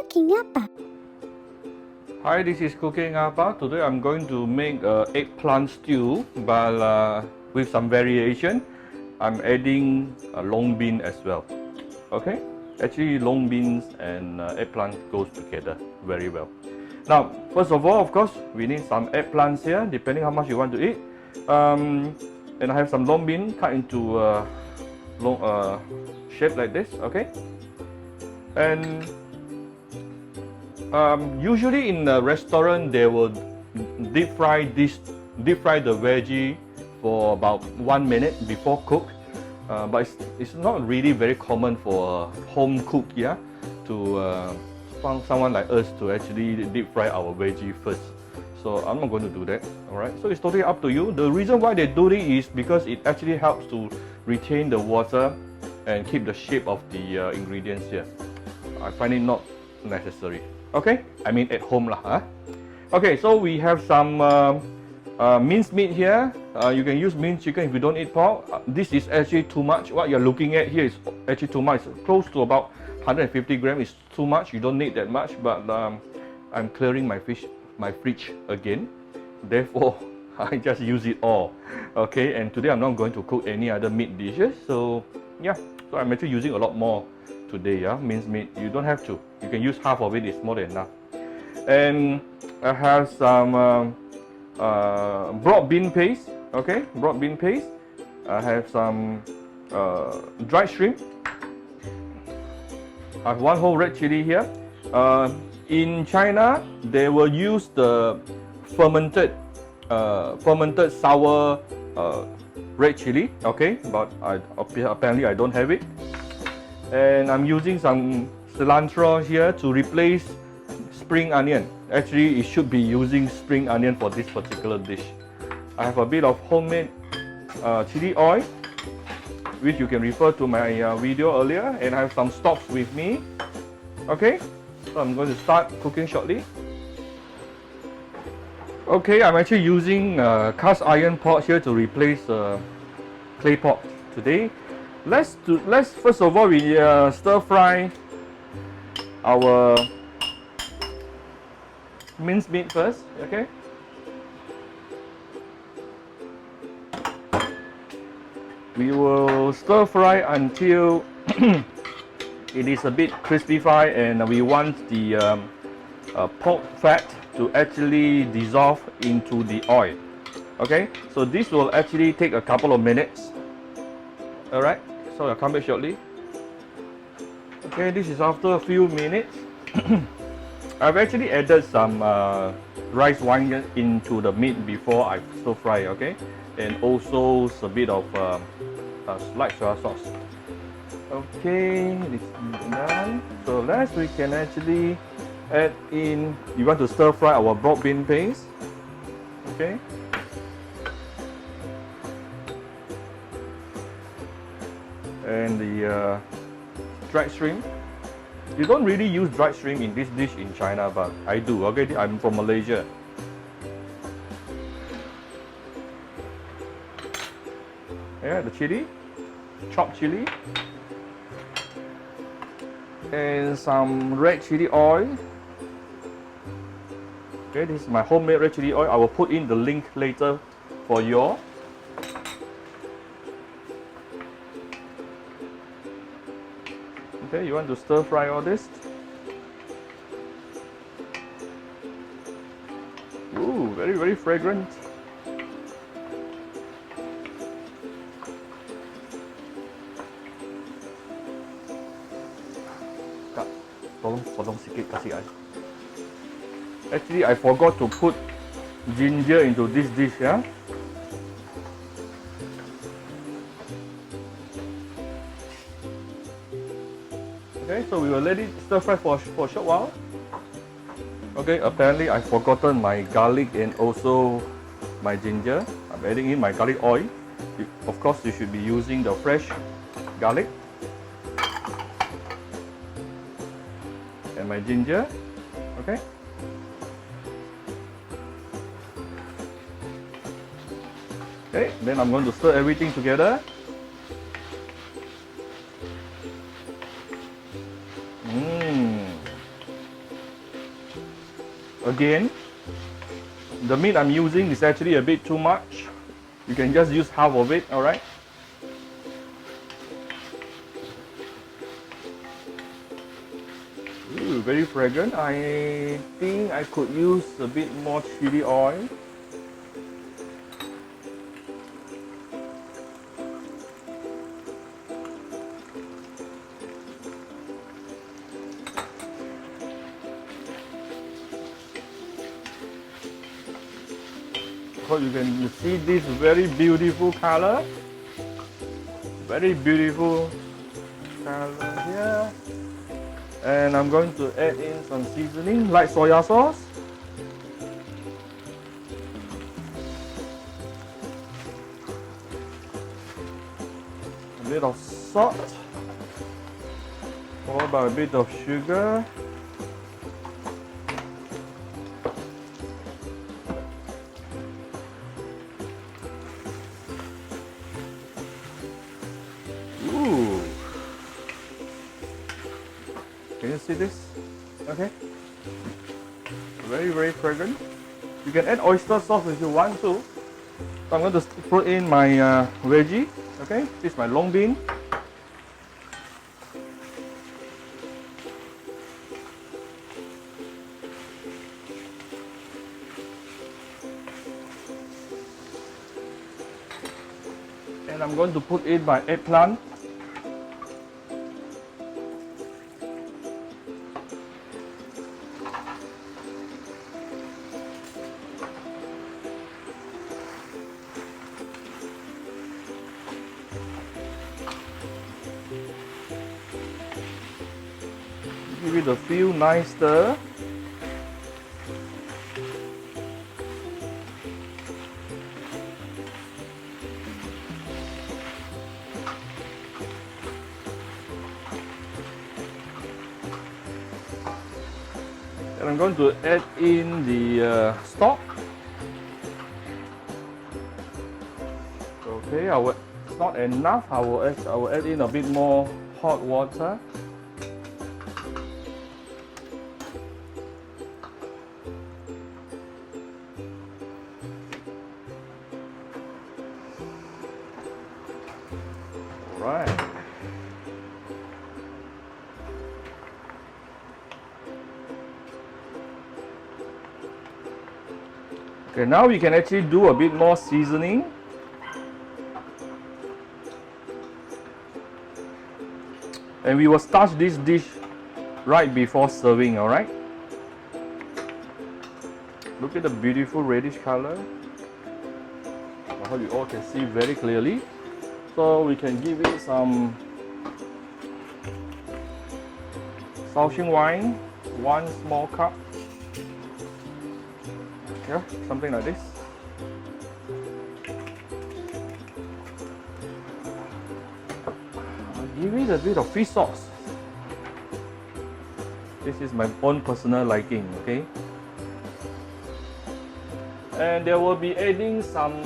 cooking apa? Hi, this is Cooking Apa. Today I'm going to make eggplant stew, but with some variation. I'm adding long bean as well. Okay, actually long beans and eggplant goes together very well. Now, first of all, of course, we need some eggplants here, depending how much you want to eat. And I have some long bean cut into long shape like this. Okay, and usually in a restaurant they will deep fry the veggie for about 1 minute before cook, but it's not really very common for a home cook, yeah, to find someone like us to actually deep fry our veggie first. So I'm not going to do that. All right, so it's totally up to you. The reason why they do it is because it actually helps to retain the water and keep the shape of the ingredients here. I find it not necessary. Okay, I mean at home lah. Huh? Okay, so we have some minced meat here. You can use minced chicken if you don't eat pork. This is actually too much. What you're looking at here is actually too much. It's close to about 150 grams. It's too much. You don't need that much. But I'm clearing my fridge again. Therefore, I just use it all. Okay, and today I'm not going to cook any other meat dishes. So yeah, so I'm actually using a lot more today. Yeah, minced meat. You don't have to. You can use half of it. It's more than enough. And I have some broad bean paste. Okay, broad bean paste. I have some dried shrimp. I have one whole red chili here. In China, they will use the fermented sour red chili. Okay, but apparently I don't have it. And I'm using some cilantro here to replace spring onion. Actually, it should be using spring onion for this particular dish. I have a bit of homemade chili oil, which you can refer to my video earlier, and I have some stocks with me. Okay, so I'm going to start cooking shortly. Okay, I'm actually using cast iron pot here to replace clay pot today. Let's first of all we stir fry our minced meat first. Okay. We will stir fry until it is a bit crispy-fied, and we want the pork fat to actually dissolve into the oil. Okay, so this will actually take a couple of minutes. All right, so I'll come back shortly. Okay, this is after a few minutes. I've actually added some rice wine into the meat before I stir fry. Okay, and also a bit of light soy sauce. Okay, this is done. So last we can actually add in. You want to stir fry our broad bean paste. Okay. And the dried shrimp. You don't really use dried shrimp in this dish in China, but I do. Okay, I'm from Malaysia. Yeah, the chili, chopped chili, and some red chili oil. Okay, this is my homemade red chili oil. I will put in the link later for you all. Okay, you want to stir fry all this. Ooh, very fragrant. Kak, tolong potong sikit kasih I. Actually, I forgot to put ginger into this dish, yeah. Okay, so we will let it stir fry for a short while. Okay, apparently I've forgotten my garlic and also my ginger. I'm adding in my garlic oil. Of course, you should be using the fresh garlic. And my ginger. Okay. Okay, then I'm going to stir everything together. Again, the meat I'm using is actually a bit too much. You can just use half of it, alright? Ooh, very fragrant. I think I could use a bit more chili oil. So you can see this very beautiful color. Very beautiful color here. And I'm going to add in some seasoning like soya sauce. A bit of salt. Followed by a bit of sugar. Ooh. Can you see this? Okay. Very, very fragrant. You can add oyster sauce if you want to. So I'm going to put in my veggie. Okay, this is my long bean. And I'm going to put in my eggplant. Give it a few nice stir. And I'm going to add in the stock. Okay, it's not enough. I will add in a bit more hot water. Right. Okay, now we can actually do a bit more seasoning. And we will starch this dish right before serving, alright? Look at the beautiful reddish color. I hope you all can see very clearly. So we can give it some Shaoxing wine, 1 small cup. Yeah, something like this. I'll give it a bit of fish sauce. This is my own personal liking, okay? And there will be adding some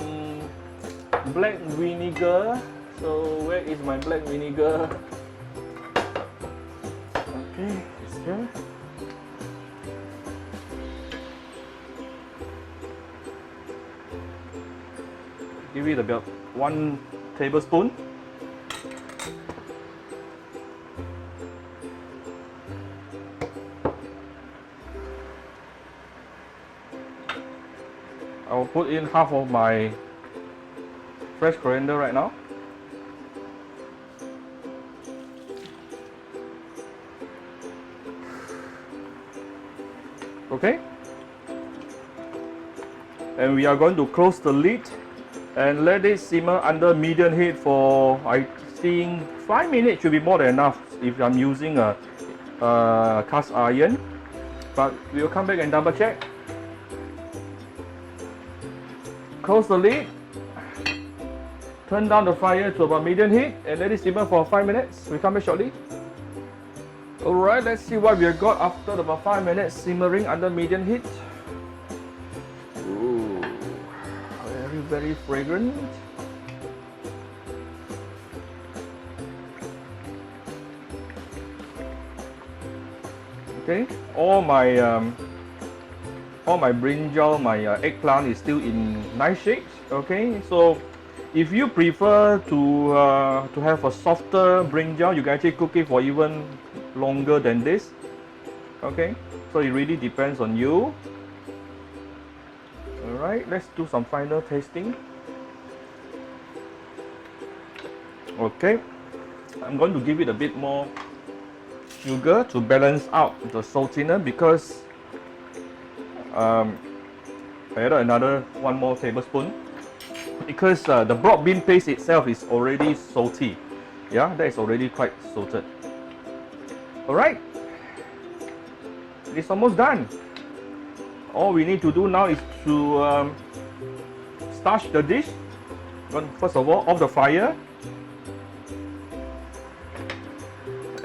black vinegar. So where is my black vinegar? Okay, it's here. Give it about 1 tablespoon. I will put in half of my fresh coriander right now. Okay, and we are going to close the lid and let it simmer under medium heat for, I think, 5 minutes should be more than enough if I'm using a cast iron, but we'll come back and double check. Close the lid, turn down the fire to about medium heat and let it simmer for 5 minutes. We'll come back shortly. Alright, let's see what we have got after about 5 minutes simmering under medium heat. Ooh, very, very fragrant. Okay, all my all my brinjal, my eggplant is still in nice shapes. Okay, so if you prefer to have a softer brinjal, you can actually cook it for even longer than this. Okay, so it really depends on you. Alright, let's do some final tasting. Okay, I'm going to give it a bit more sugar to balance out the saltiness, because I added one more tablespoon, because the broad bean paste itself is already salty. Yeah, that is already quite salted. Alright, it's almost done. All we need to do now is to starch the dish. First of all, off the fire.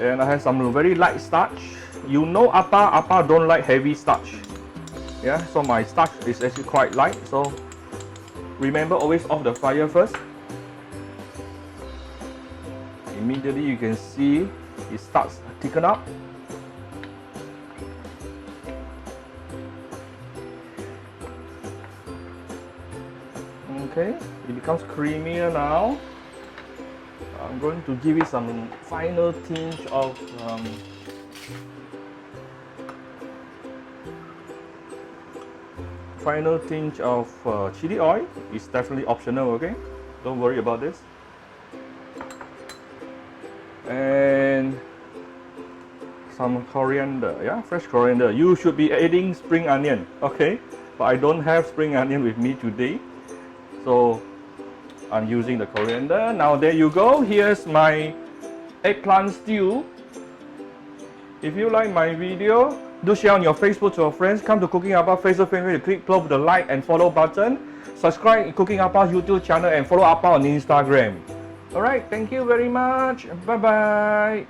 And I have some very light starch. You know, Appa don't like heavy starch. Yeah, so my starch is actually quite light. So remember, always off the fire first. Immediately you can see it starts to thicken up. Okay, it becomes creamier now. I'm going to give it some final tinge of chili oil. It's definitely optional, okay? Don't worry about this. And some coriander, yeah, fresh coriander. You should be adding spring onion, okay? But I don't have spring onion with me today, so I'm using the coriander. Now there you go. Here's my eggplant stew. If you like my video, do share on your Facebook to your friends. Come to Cooking Appa Facebook page, click below the like and follow button. Subscribe to Cooking Appa YouTube channel and follow Appa on Instagram. Alright, thank you very much. Bye bye.